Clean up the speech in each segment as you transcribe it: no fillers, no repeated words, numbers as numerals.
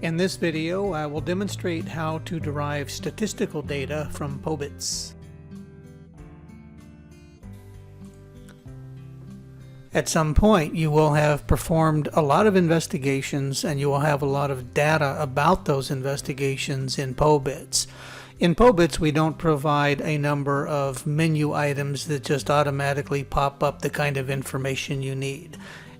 In this video, I will demonstrate how to derive statistical data from POBITS. At some point, you will have performed a lot of investigations and you will have a lot of data about those investigations in POBITS. In POBITS, we don't provide a number of menu items that just automatically pop up the kind of information you need.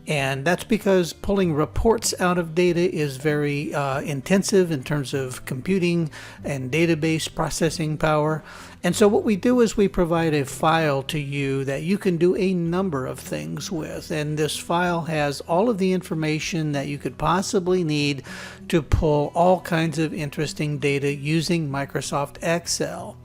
And that's because pulling reports out of data is very intensive in terms of computing and database processing power. And so what we do is we provide a file to you that you can do a number of things with. And this file has all of the information that you could possibly need to pull all kinds of interesting data using Microsoft Excel.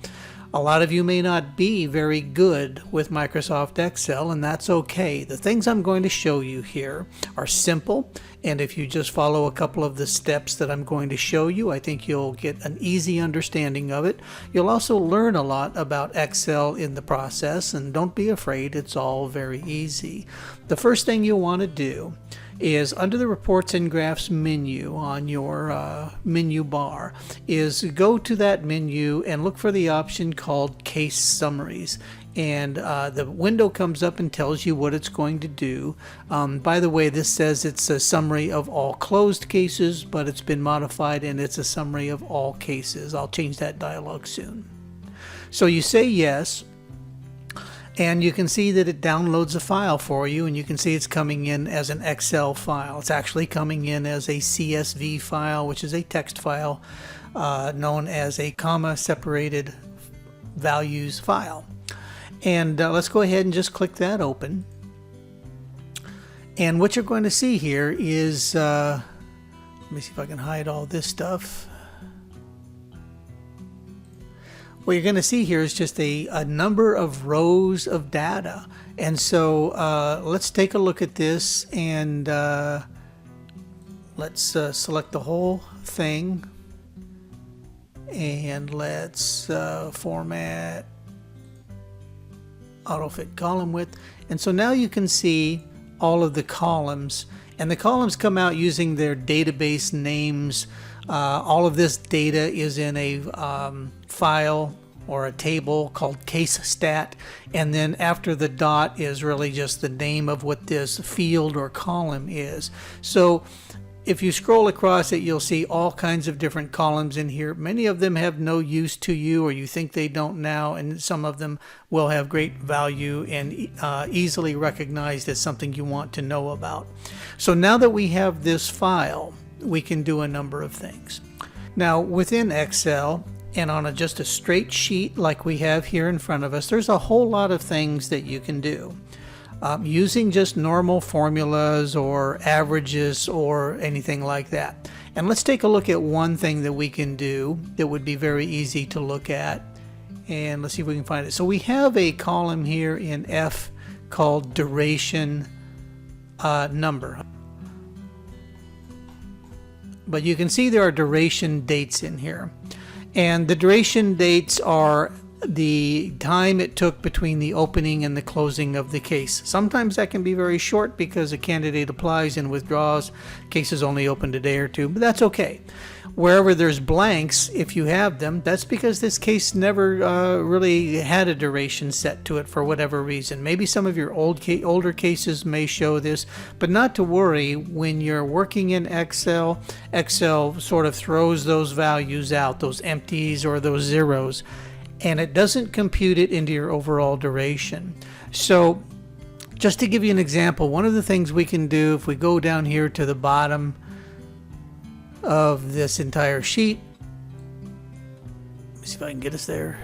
A lot of you may not be very good with Microsoft Excel, and that's okay. The things I'm going to show you here are simple, and if you just follow a couple of the steps that I'm going to show you, I think you'll get an easy understanding of it. You'll also learn a lot about Excel in the process, and don't be afraid, it's all very easy. The first thing you'll want to do is under the Reports and Graphs menu on your menu bar is go to that menu and look for the option called Case Summaries. And the window comes up and tells you what it's going to do. By the way, this says it's a summary of all closed cases, but it's been modified and it's a summary of all cases. I'll change that dialog soon. So you say yes. And you can see that it downloads a file for you, and you can see it's coming in as an Excel file. It's actually coming in as a CSV file, which is a text file known as a comma-separated values file. And let's go ahead and just click that open. And what you're going to see here is, let me see if I can hide all this stuff. What you're going to see here is just a number of rows of data. And so let's take a look at this, and let's select the whole thing, and let's format autofit column width. And so now you can see all of the columns, and the columns come out using their database names. All of this data is in a file or a table called case stat, and then after the dot is really just the name of what this field or column is. So if you scroll across it, you'll see all kinds of different columns in here. Many of them have no use to you, or you think they don't now, and some of them will have great value and easily recognized as something you want to know about. So now that we have this file, we can do a number of things. Now within Excel, and on just a straight sheet like we have here in front of us, there's a whole lot of things that you can do. Using just normal formulas or averages or anything like that. And let's take a look at one thing that we can do that would be very easy to look at. And let's see if we can find it. So we have a column here in F called duration number. But you can see there are duration dates in here. And the duration dates are the time it took between the opening and the closing of the case. Sometimes that can be very short because a candidate applies and withdraws. Case is only opened a day or two, but that's okay. Wherever there's blanks, if you have them, that's because this case never really had a duration set to it for whatever reason. Maybe some of your older cases may show this, but not to worry. When you're working in Excel, Excel sort of throws those values out, those empties or those zeros, and it doesn't compute it into your overall duration. So just to give you an example, one of the things we can do if we go down here to the bottom of this entire sheet, let me see if I can get us there.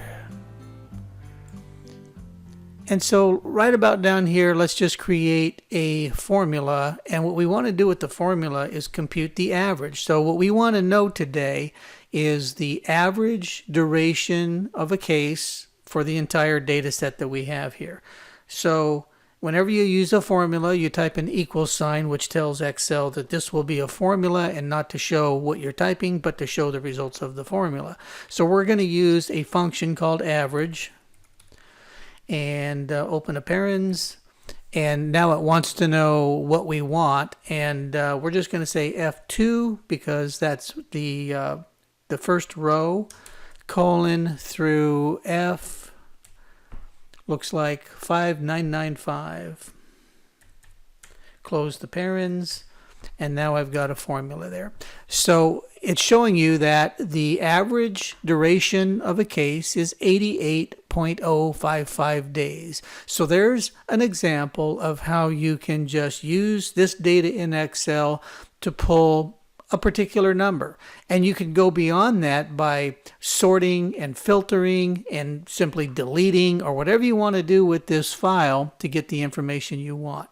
And so right about down here, let's just create a formula, and what we want to do with the formula is compute the average. So what we want to know today is the average duration of a case for the entire data set that we have here. So whenever you use a formula, you type an equal sign, which tells Excel that this will be a formula and not to show what you're typing, but to show the results of the formula. So we're going to use a function called average, and open a parens, And now it wants to know what we want, and we're just going to say F2 because that's the first row, colon through F, looks like 5995. Close the parens, and now I've got a formula there. So it's showing you that the average duration of a case is 88.055 days. So there's an example of how you can just use this data in Excel to pull a particular number. And you can go beyond that by sorting and filtering and simply deleting or whatever you want to do with this file to get the information you want.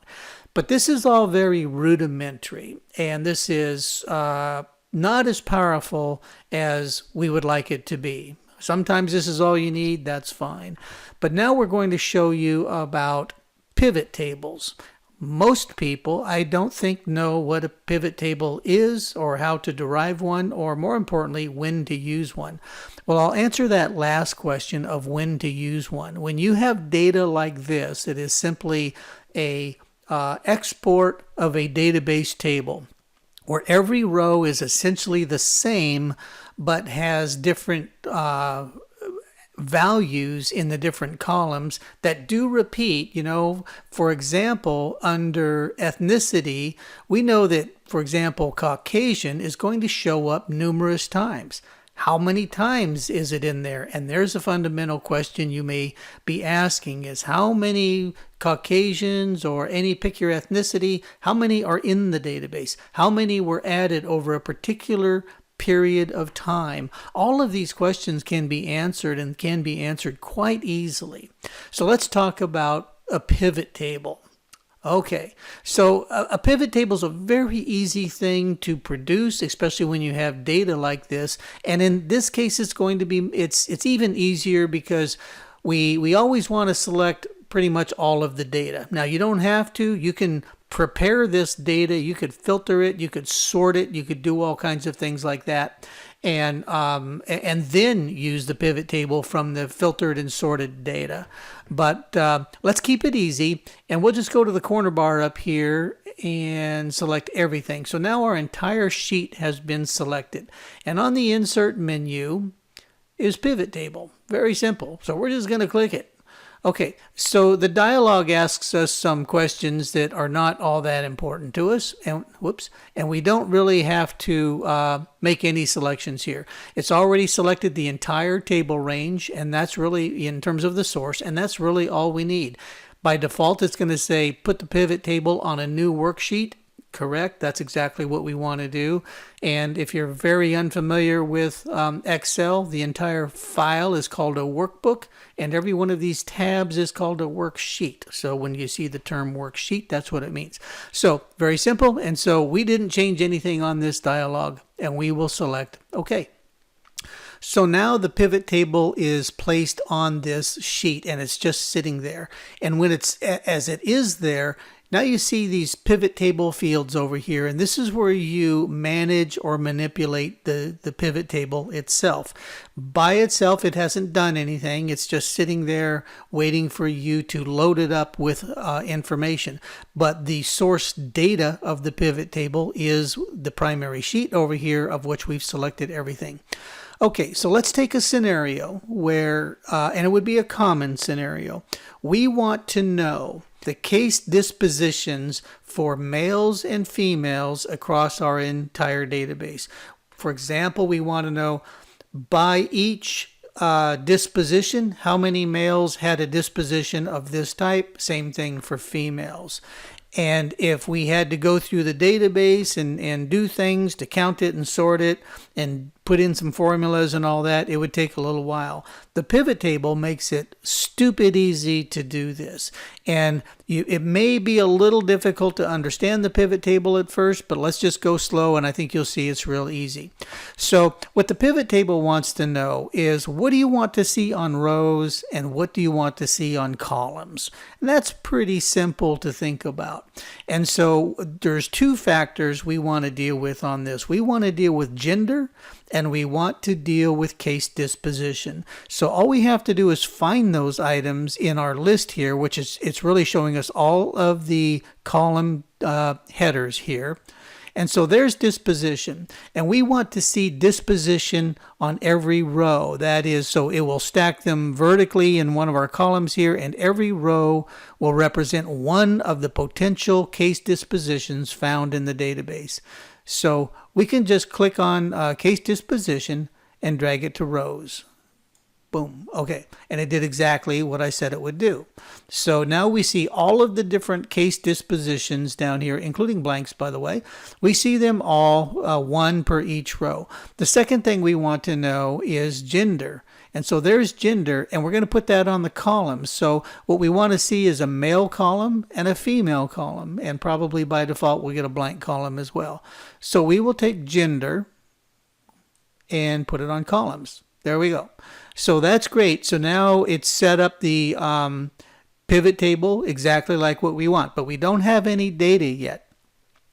But this is all very rudimentary, and this is not as powerful as we would like it to be. Sometimes this is all you need, that's fine. But now we're going to show you about pivot tables. Most people, I don't think, know what a pivot table is or how to derive one, or more importantly, when to use one. Well, I'll answer that last question of when to use one. When you have data like this, it is simply a export of a database table where every row is essentially the same but has different values in the different columns that do repeat. For example, under ethnicity, we know that, for example, Caucasian is going to show up numerous times. How many times is it in there? And there's a fundamental question you may be asking is how many Caucasians or pick your ethnicity, how many are in the database? How many were added over a particular period of time? All of these questions can be answered and can be answered quite easily. So let's talk about a pivot table. Okay, so a pivot table is a very easy thing to produce, especially when you have data like this. And in this case, it's going to be, it's even easier because we always want to select pretty much all of the data. Now, you don't have to. You can prepare this data. You could filter it. You could sort it. You could do all kinds of things like that. And then use the pivot table from the filtered and sorted data. But let's keep it easy, and we'll just go to the corner bar up here and select everything. So now our entire sheet has been selected. And on the Insert menu is Pivot Table. Very simple. So we're just going to click it. Okay, so the dialog asks us some questions that are not all that important to us, and we don't really have to make any selections here. It's already selected the entire table range, and that's really, in terms of the source, and that's really all we need. By default, it's going to say put the pivot table on a new worksheet. Correct. That's exactly what we want to do. And if you're very unfamiliar with Excel, the entire file is called a workbook, and every one of these tabs is called a worksheet. So when you see the term worksheet, that's what it means. So very simple. And so we didn't change anything on this dialog, and we will select OK. So now the pivot table is placed on this sheet, and it's just sitting there. And when as it is there, now you see these pivot table fields over here, and this is where you manage or manipulate the pivot table itself. By itself, it hasn't done anything. It's just sitting there waiting for you to load it up with information. But the source data of the pivot table is the primary sheet over here, of which we've selected everything. Okay, so let's take a scenario where, and it would be a common scenario. We want to know the case dispositions for males and females across our entire database. For example, we want to know by each disposition, how many males had a disposition of this type. Same thing for females. And if we had to go through the database and do things to count it and sort it and put in some formulas and all that, it would take a little while. The pivot table makes it stupid easy to do this. And it may be a little difficult to understand the pivot table at first, but let's just go slow, and I think you'll see it's real easy. So what the pivot table wants to know is, what do you want to see on rows and what do you want to see on columns? And that's pretty simple to think about. And so there's two factors we want to deal with on this. We want to deal with gender, and we want to deal with case disposition. So all we have to do is find those items in our list here, which is, it's really showing us all of the column headers here. And so there's disposition, and we want to see disposition on every row. That is, so it will stack them vertically in one of our columns here, and every row will represent one of the potential case dispositions found in the database. So we can just click on case disposition and drag it to rows. Boom. Okay. And it did exactly what I said it would do. So now we see all of the different case dispositions down here, including blanks, by the way. We see them all, one per each row. The second thing we want to know is gender. And so there's gender, and we're going to put that on the columns. So what we want to see is a male column and a female column. And probably by default, we'll get a blank column as well. So we will take gender and put it on columns. There we go. So that's great. So now it's set up the pivot table exactly like what we want, but we don't have any data yet.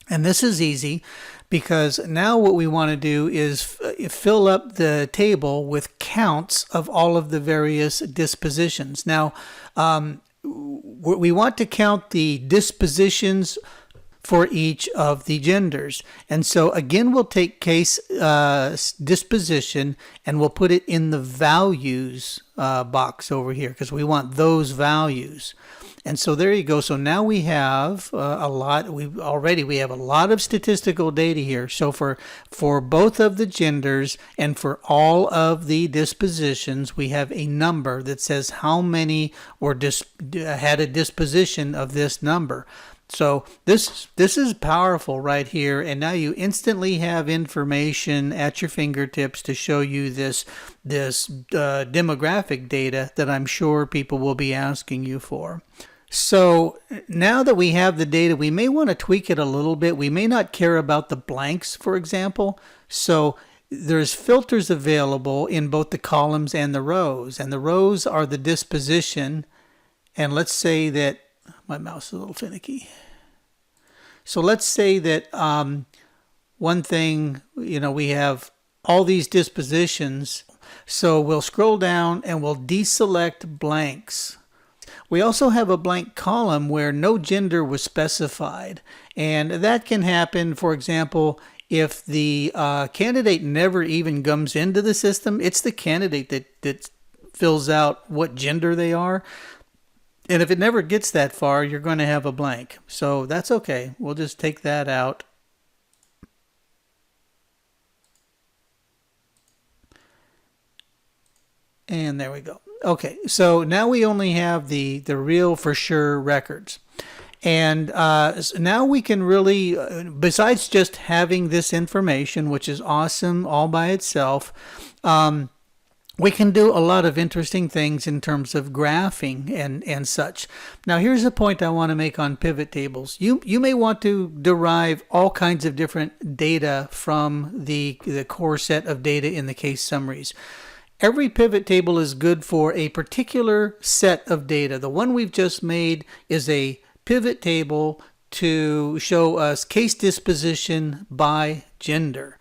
And this is easy because now what we want to do is fill up the table with counts of all of the various dispositions. Now, we want to count the dispositions for each of the genders. And so again, we'll take case disposition and we'll put it in the values box over here because we want those values. And so there you go. So now we have a lot. We have a lot of statistical data here. So for both of the genders and for all of the dispositions, we have a number that says how many had a disposition of this number. So this is powerful right here, and now you instantly have information at your fingertips to show you this demographic data that I'm sure people will be asking you for. So now that we have the data, we may want to tweak it a little bit. We may not care about the blanks, for example. So there's filters available in both the columns and the rows, and the rows are the disposition. And let's say that my mouse is a little finicky. So let's say that one thing, we have all these dispositions. So we'll scroll down and we'll deselect blanks. We also have a blank column where no gender was specified. And that can happen, for example, if the candidate never even comes into the system. It's the candidate that fills out what gender they are. And if it never gets that far, you're going to have a blank. So that's okay. We'll just take that out. And there we go. Okay, so now we only have the real for sure records. And so now we can really, besides just having this information, which is awesome all by itself, we can do a lot of interesting things in terms of graphing and such. Now, here's a point I want to make on pivot tables. You may want to derive all kinds of different data from the core set of data in the case summaries. Every pivot table is good for a particular set of data. The one we've just made is a pivot table to show us case disposition by gender.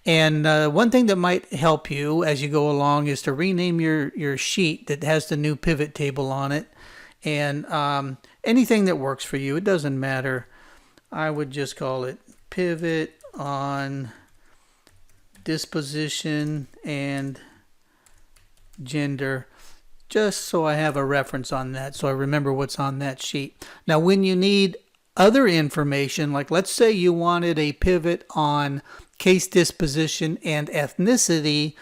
And one thing that might help you as you go along is to rename your sheet that has the new pivot table on it. And anything that works for you, it doesn't matter. I would just call it pivot on disposition and gender, just so I have a reference on that, so I remember what's on that sheet. Now, when you need other information, like let's say you wanted a pivot on case disposition and ethnicity,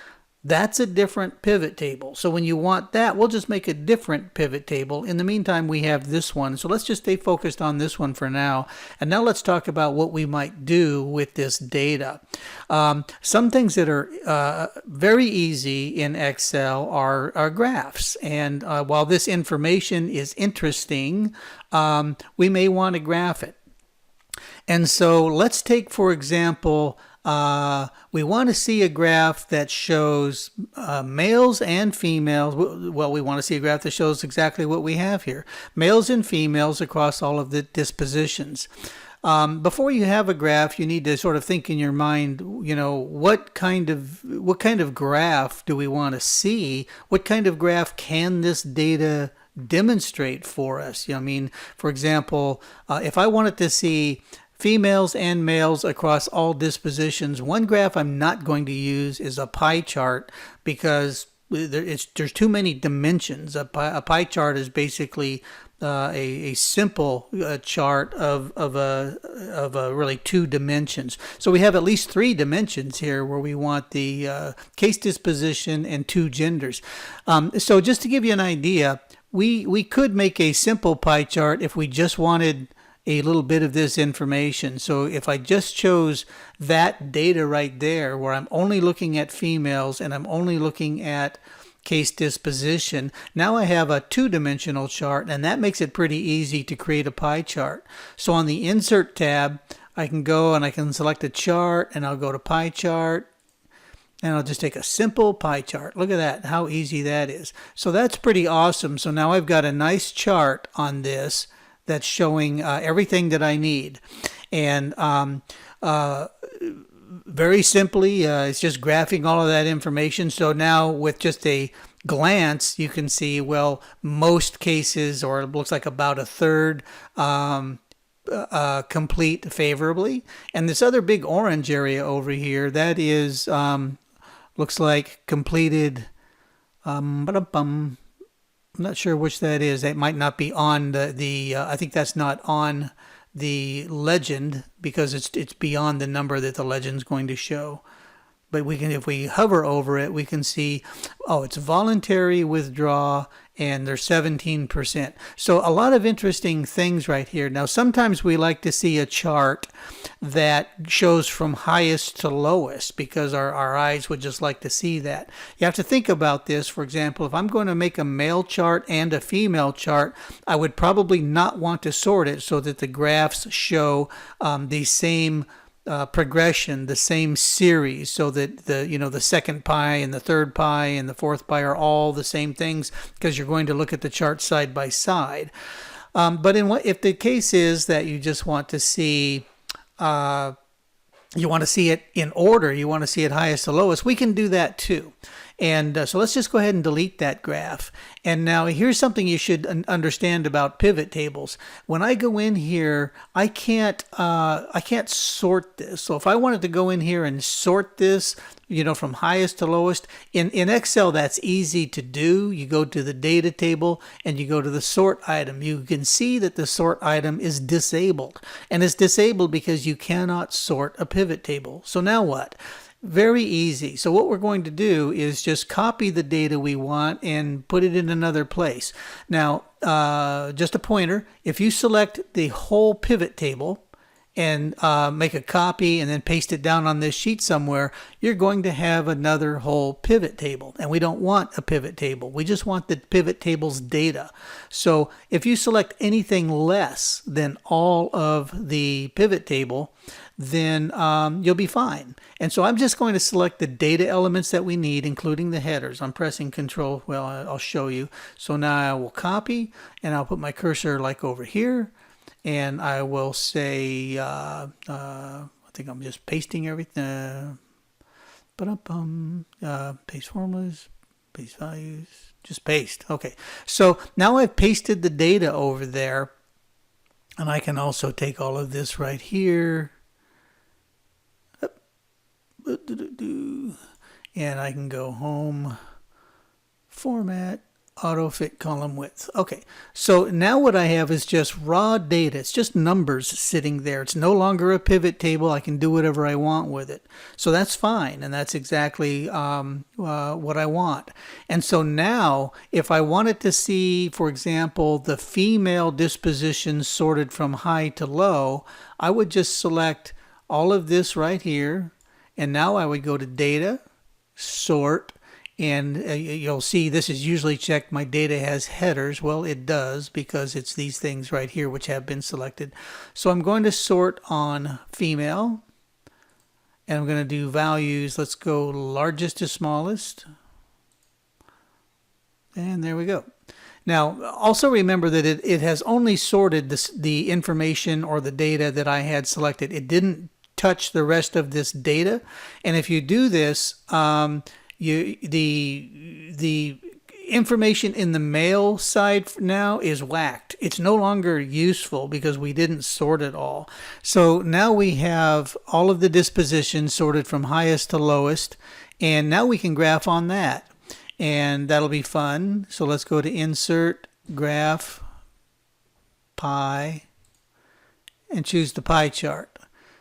that's a different pivot table. So when you want that, we'll just make a different pivot table. In the meantime, we have this one. So let's just stay focused on this one for now. And now let's talk about what we might do with this data. Some things that are very easy in Excel are graphs. And while this information is interesting, we may want to graph it. And so let's take, for example, we want to see a graph that shows males and females. Well, we want to see a graph that shows exactly what we have here. Males and females across all of the dispositions. Before you have a graph, you need to sort of think in your mind, what kind of graph do we want to see? What kind of graph can this data demonstrate for us? I mean, for example, if I wanted to see females and males across all dispositions, one graph I'm not going to use is a pie chart because there's too many dimensions. A pie chart is basically a simple chart of really 2 dimensions. So we have at least 3 dimensions here where we want the case disposition and 2 genders. So just to give you an idea, we could make a simple pie chart if we just wanted a little bit of this information. So if I just chose that data right there where I'm only looking at females and I'm only looking at case disposition, now I have a 2-dimensional chart, and that makes it pretty easy to create a pie chart. So on the Insert tab, I can go and I can select a chart, and I'll go to Pie Chart, and I'll just take a simple pie chart. Look at that, how easy that is. So that's pretty awesome. So now I've got a nice chart on this that's showing everything that I need. And very simply, it's just graphing all of that information. So now with just a glance, you can see, well, most cases, or it looks like about a third, complete favorably. And this other big orange area over here, that is, looks like completed, I'm not sure which that is. That might not be on the I think that's not on the legend because it's beyond the number that the legend's going to show. But we can, if we hover over it, we can see, oh, it's voluntary withdraw, and there's 17%. So a lot of interesting things right here. Now, sometimes we like to see a chart that shows from highest to lowest because our eyes would just like to see that. You have to think about this. For example, if I'm going to make a male chart and a female chart, I would probably not want to sort it so that the graphs show the same progression, the same series, so that the second pie and the third pie and the fourth pie are all the same things because you're going to look at the chart side by side. But if the case is that you just want to see it in order, you want to see it highest to lowest, we can do that too. And so let's just go ahead and delete that graph. And now here's something you should understand about pivot tables. When I go in here, I can't sort this. So if I wanted to go in here and sort this, from highest to lowest, in Excel, that's easy to do. You go to the data table and you go to the sort item. You can see that the sort item is disabled. And it's disabled because you cannot sort a pivot table. So now what? Very easy. So what we're going to do is just copy the data we want and put it in another place. Now, just a pointer, if you select the whole pivot table and make a copy and then paste it down on this sheet somewhere, you're going to have another whole pivot table. And we don't want a pivot table. We just want the pivot table's data. So if you select anything less than all of the pivot table, then you'll be fine. And so I'm just going to select the data elements that we need, including the headers. I'm pressing Control. Well, I'll show you. So now I will copy, and I'll put my cursor like over here, and I will say, I think I'm just pasting everything. Paste formulas, paste values, just paste. Okay. So now I've pasted the data over there, and I can also take all of this right here. And I can go home, format, auto fit column width. Okay, so now what I have is just raw data. It's just numbers sitting there. It's no longer a pivot table. I can do whatever I want with it. So that's fine, and that's exactly what I want. And so now, if I wanted to see, for example, the female disposition sorted from high to low, I would just select all of this right here. And now I would go to Data, Sort, and you'll see this is usually checked. My data has headers. Well, it does because it's these things right here which have been selected. So I'm going to sort on female, and I'm going to do values. Let's go largest to smallest. And there we go. Now, also remember that it has only sorted the information or the data that I had selected. It didn't touch the rest of this data. And if you do this, the information in the male side now is whacked. It's no longer useful because we didn't sort it all. So now we have all of the dispositions sorted from highest to lowest, and now we can graph on that, and that'll be fun. So let's go to Insert, Graph, Pie, and choose the pie chart.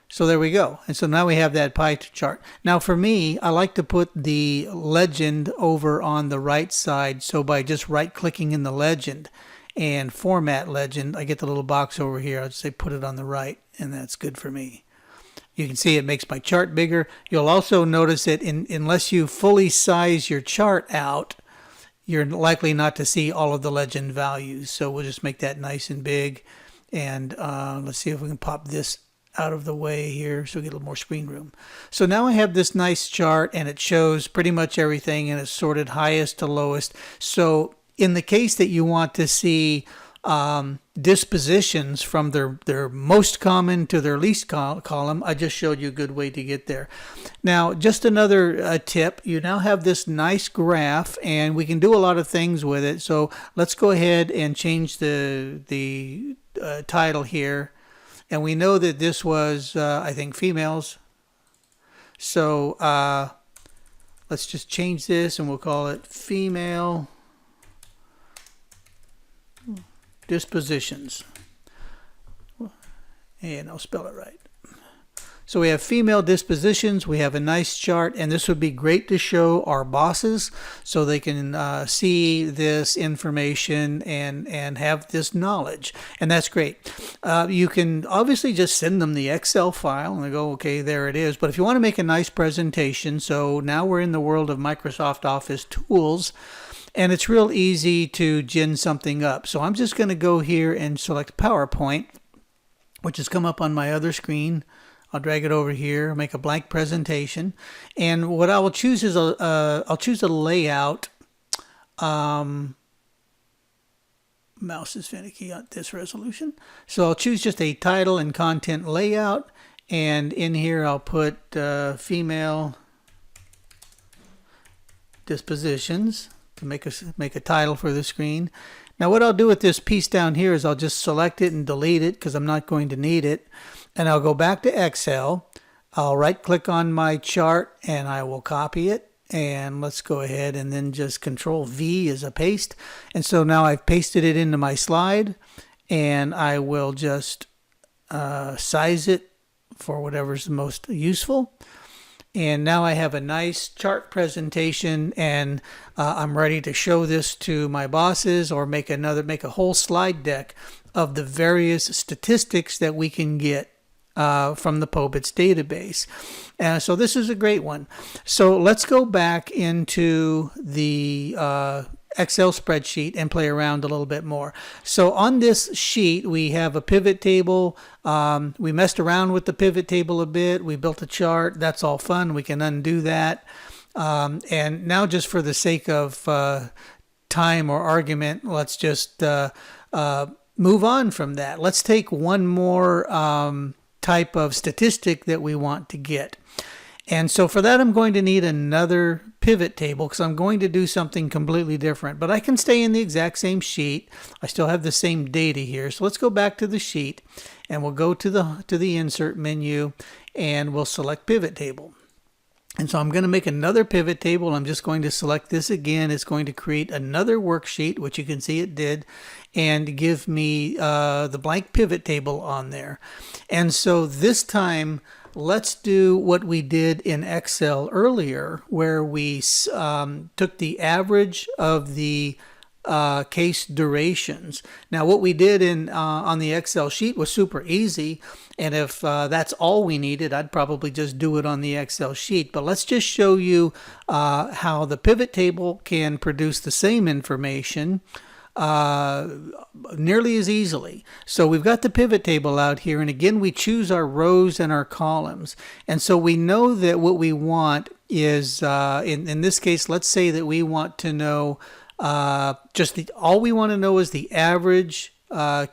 So there we go. And so now we have that pie chart. Now for me, I like to put the legend over on the right side. So by just right-clicking in the legend and format legend, I get the little box over here. I'll just say put it on the right, and that's good for me. You can see it makes my chart bigger. You'll also notice that unless you fully size your chart out, you're likely not to see all of the legend values. So we'll just make that nice and big. And let's see if we can pop this out of the way here so we get a little more screen room. So now I have this nice chart, and it shows pretty much everything, and it's sorted highest to lowest. So in the case that you want to see dispositions from their most common to their least column, I just showed you a good way to get there. Now, just another tip, you now have this nice graph, and we can do a lot of things with it. So let's go ahead and change the title here. And we know that this was, I think, females. So let's just change this, and we'll call it female dispositions. And I'll spell it right. So we have female dispositions, we have a nice chart, and this would be great to show our bosses so they can see this information and have this knowledge, and that's great. You can obviously just send them the Excel file and they go, okay, there it is. But if you want to make a nice presentation, so now we're in the world of Microsoft Office tools, and it's real easy to gin something up. So I'm just going to go here and select PowerPoint, which has come up on my other screen. I'll drag it over here, make a blank presentation, and what I will choose is I'll choose a layout. Mouse is finicky at this resolution, so I'll choose just a title and content layout, and in here I'll put female dispositions to make a title for the screen. Now what I'll do with this piece down here is I'll just select it and delete it because I'm not going to need it. And I'll go back to Excel. I'll right click on my chart and I will copy it. And let's go ahead and then just Control V as a paste. And so now I've pasted it into my slide, and I will just size it for whatever's the most useful. And now I have a nice chart presentation, and I'm ready to show this to my bosses or make a whole slide deck of the various statistics that we can get from the POBITS database. So this is a great one. So let's go back into the Excel spreadsheet and play around a little bit more. So on this sheet, we have a pivot table. We messed around with the pivot table a bit. We built a chart. That's all fun. We can undo that. And now, just for the sake of time or argument, let's just move on from that. Let's take one more type of statistic that we want to get. And so for that, I'm going to need another pivot table because I'm going to do something completely different. But I can stay in the exact same sheet. I still have the same data here. So let's go back to the sheet, and we'll go to the Insert menu, and we'll select Pivot Table. And so I'm going to make another pivot table. I'm just going to select this again. It's going to create another worksheet, which you can see it did, and give me the blank pivot table on there. And so this time, let's do what we did in Excel earlier, where we took the average of the case durations. Now, what we did on the Excel sheet was super easy, and if that's all we needed, I'd probably just do it on the Excel sheet. But let's just show you how the pivot table can produce the same information nearly as easily. So we've got the pivot table out here, and again, we choose our rows and our columns. And so we know that what we want is, in this case, let's say that we want to know All we want to know is the average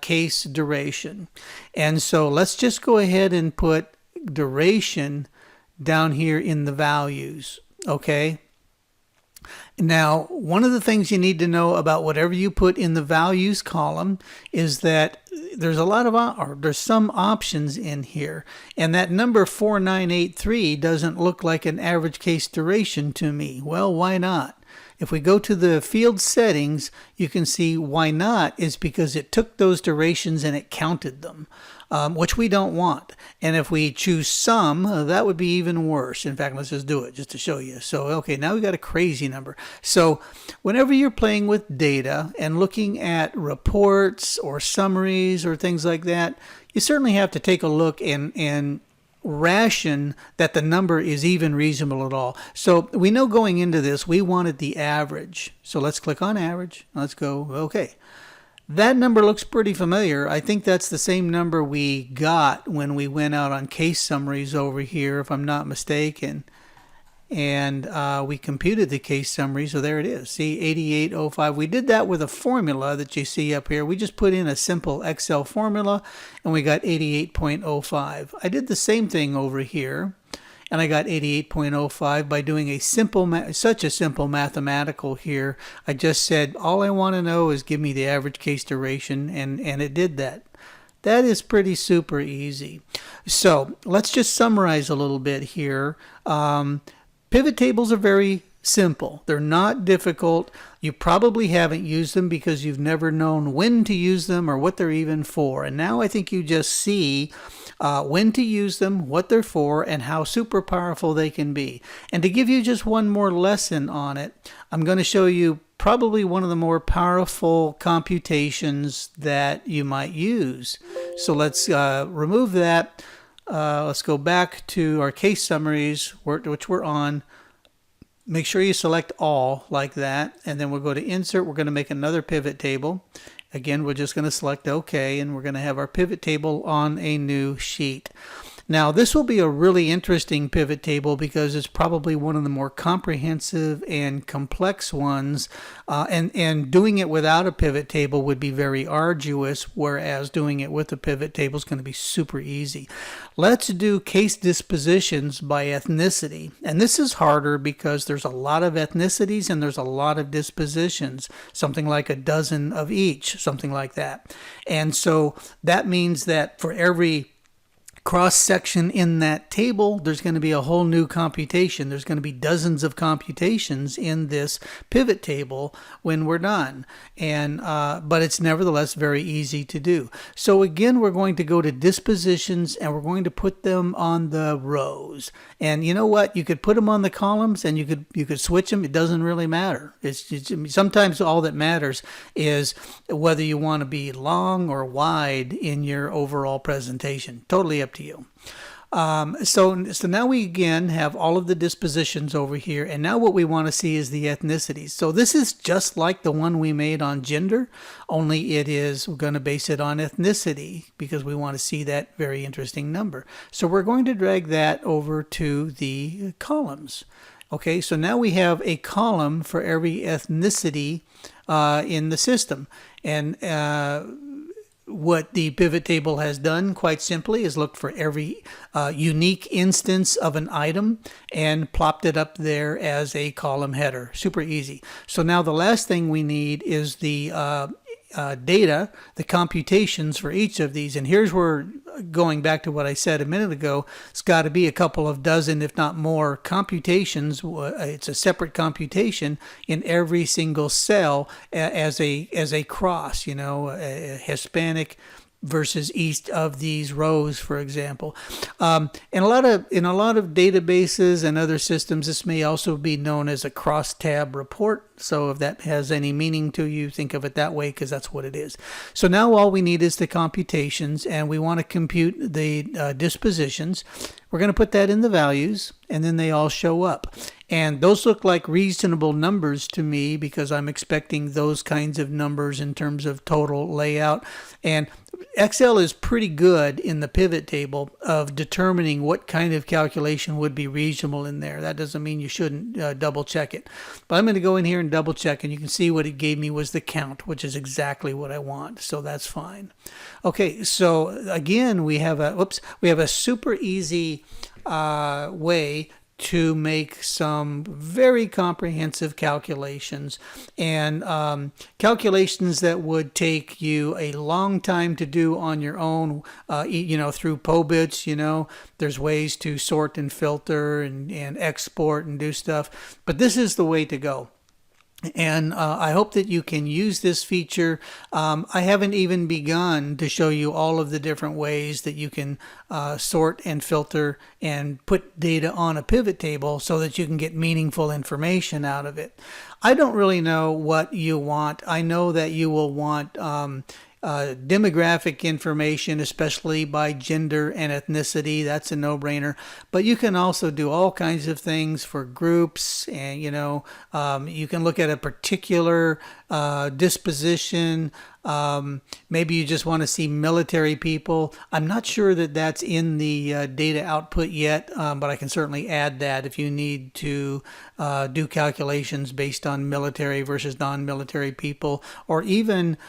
case duration. And so let's just go ahead and put duration down here in the values, okay? Now, one of the things you need to know about whatever you put in the values column is that there's there's some options in here, and that number 4983 doesn't look like an average case duration to me. Well, why not? If we go to the field settings, you can see why not is because it took those durations and it counted them, which we don't want. And if we choose sum, that would be even worse. In fact, let's just do it just to show you. So, okay, now we got a crazy number. So whenever you're playing with data and looking at reports or summaries or things like that, you certainly have to take a look and ration that the number is even reasonable at all. So we know going into this we wanted the average. So let's click on average. Let's go. Okay. That number looks pretty familiar. I think that's the same number we got when we went out on case summaries over here, if I'm not mistaken. And we computed the case summary, so there it is. See, 8805. We did that with a formula that you see up here. We just put in a simple Excel formula, and we got 88.05. I did the same thing over here, and I got 88.05 by doing such a simple mathematical here. I just said, all I want to know is give me the average case duration, and it did that. That is pretty super easy. So let's just summarize a little bit here. Pivot tables are very simple. They're not difficult. You probably haven't used them because you've never known when to use them or what they're even for. And now I think you just see when to use them, what they're for, and how super powerful they can be. And to give you just one more lesson on it, I'm going to show you probably one of the more powerful computations that you might use. So let's remove that. Let's go back to our case summaries, which we're on. Make sure you select all like that, and then we'll go to insert. We're going to make another pivot table. Again, we're just going to select OK, and we're going to have our pivot table on a new sheet. Now, this will be a really interesting pivot table because it's probably one of the more comprehensive and complex ones, and doing it without a pivot table would be very arduous, whereas doing it with a pivot table is going to be super easy. Let's do case dispositions by ethnicity, and this is harder because there's a lot of ethnicities and there's a lot of dispositions, something like a dozen of each, something like that. And so that means that for every cross section in that table, there's going to be a whole new computation. There's going to be dozens of computations in this pivot table when we're done. And but it's nevertheless very easy to do. So again, we're going to go to dispositions and we're going to put them on the rows. And you know what? You could put them on the columns and you could switch them. It doesn't really matter. It's sometimes all that matters is whether you want to be long or wide in your overall presentation. Totally up to you. So now we again have all of the dispositions over here, and now what we want to see is the ethnicities. So this is just like the one we made on gender, only we're going to base it on ethnicity because we want to see that very interesting number. So we're going to drag that over to the columns. Okay, so now we have a column for every ethnicity in the system, and what the pivot table has done, quite simply, is looked for every unique instance of an item and plopped it up there as a column header. Super easy. So now the last thing we need is the data, the computations for each of these. And here's where, going back to what I said a minute ago, it's got to be a couple of dozen, if not more, computations. It's a separate computation in every single cell as a cross, Hispanic versus east of these rows, for example. In a lot of databases and other systems, this may also be known as a cross-tab report. So if that has any meaning to you, think of it that way because that's what it is. So now all we need is the computations, and we want to compute the dispositions. We're going to put that in the values, and then they all show up. And those look like reasonable numbers to me because I'm expecting those kinds of numbers in terms of total layout. And Excel is pretty good in the pivot table of determining what kind of calculation would be reasonable in there. That doesn't mean you shouldn't double check it. But I'm going to go in here and double check, and you can see what it gave me was the count, which is exactly what I want. So that's fine. Okay, so again, we have a super easy way to make some very comprehensive calculations, and calculations that would take you a long time to do on your own, through POBITS. There's ways to sort and filter and export and do stuff, but this is the way to go. And I hope that you can use this feature. I haven't even begun to show you all of the different ways that you can sort and filter and put data on a pivot table so that you can get meaningful information out of it. I don't really know what you want. I know that you will want demographic information, especially by gender and ethnicity. That's a no-brainer. But you can also do all kinds of things for groups, and you can look at a particular disposition. Maybe you just want to see military people. I'm not sure that that's in the data output yet, but I can certainly add that if you need to do calculations based on military versus non-military people, or even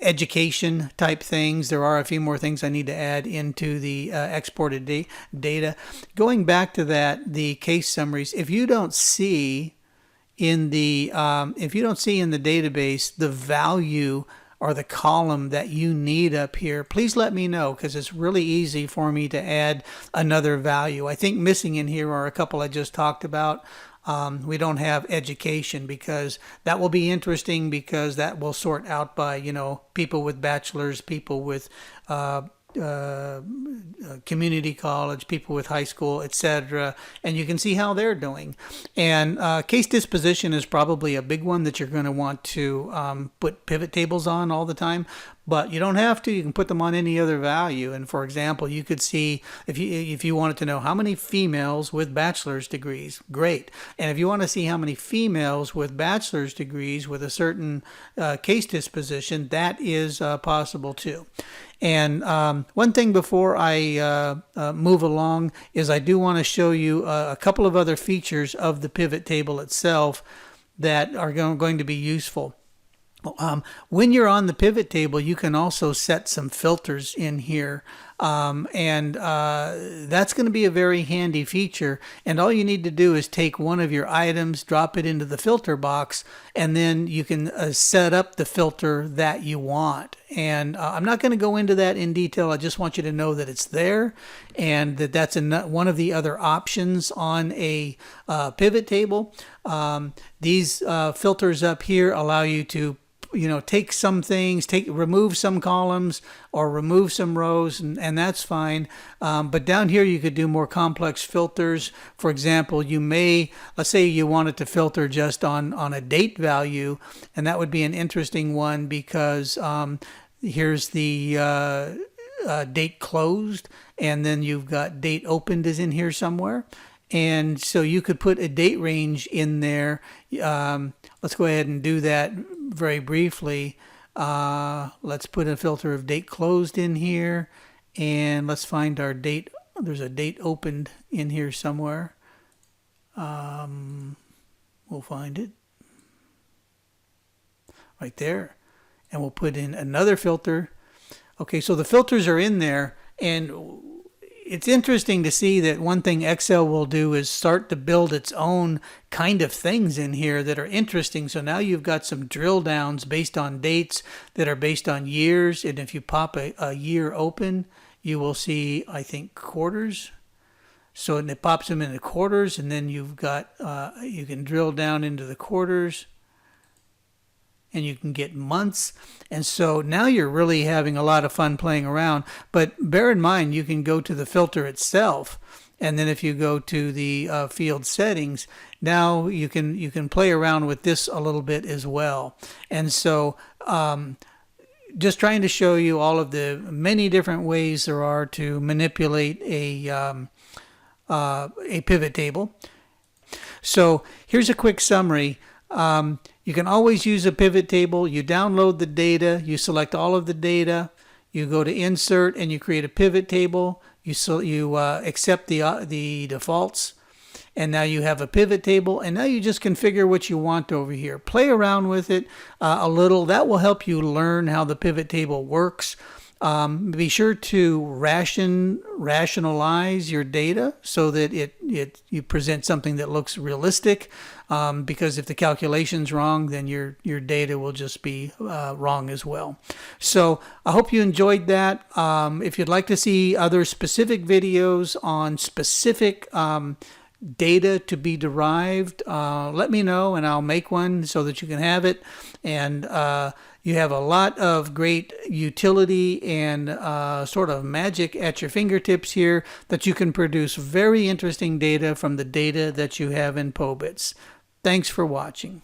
education type things. There are a few more things I need to add into the exported data. Going back to that, the case summaries, if you don't see in the database the value or the column that you need up here, please let me know, because it's really easy for me to add another value. I think missing in here are a couple I just talked about. We don't have education, because that will be interesting, because that will sort out by, people with bachelors, people with community college, people with high school, etc. And you can see how they're doing. And case disposition is probably a big one that you're going to want to put pivot tables on all the time. But you don't have to. You can put them on any other value. And for example, you could see if you wanted to know how many females with bachelor's degrees, great. And if you want to see how many females with bachelor's degrees with a certain case disposition, that is possible too. And one thing before I move along is I do want to show you a couple of other features of the pivot table itself that are going to be useful. When you're on the pivot table, you can also set some filters in here, and that's going to be a very handy feature. And all you need to do is take one of your items, drop it into the filter box, and then you can set up the filter that you want. And I'm not going to go into that in detail. I just want you to know that it's there, and that's one of the other options on a pivot table. These filters up here allow you to take some things, remove some columns or remove some rows, and that's fine. But down here you could do more complex filters. For example, let's say you wanted to filter just on a date value, and that would be an interesting one, because here's the date closed, and then you've got date opened is in here somewhere. And so you could put a date range in there. Let's go ahead and do that very briefly. Let's put a filter of date closed in here, and let's find our date. There's a date opened in here somewhere. We'll find it right there, and we'll put in another filter. Okay, so the filters are in there, and it's interesting to see that one thing Excel will do is start to build its own kind of things in here that are interesting. So now you've got some drill downs based on dates that are based on years. And if you pop a year open, you will see, I think, quarters. So it pops them into quarters, and then you've got, you can drill down into the quarters, and you can get months. And so now you're really having a lot of fun playing around. But bear in mind, you can go to the filter itself, and then if you go to the field settings, now you can play around with this a little bit as well. And so just trying to show you all of the many different ways there are to manipulate a pivot table. So here's a quick summary. You can always use a pivot table. You download the data, you select all of the data, You go to insert and you create a pivot table. You accept the defaults. And now you have a pivot table, and now you just configure what you want over here. Play around with it a little. That will help you learn how the pivot table works. Be sure to rationalize your data so that you present something that looks realistic. Because if the calculation's wrong, then your data will just be wrong as well. So I hope you enjoyed that. If you'd like to see other specific videos on specific data to be derived, let me know and I'll make one so that you can have it. And you have a lot of great utility and sort of magic at your fingertips here that you can produce very interesting data from the data that you have in POBITS. Thanks for watching.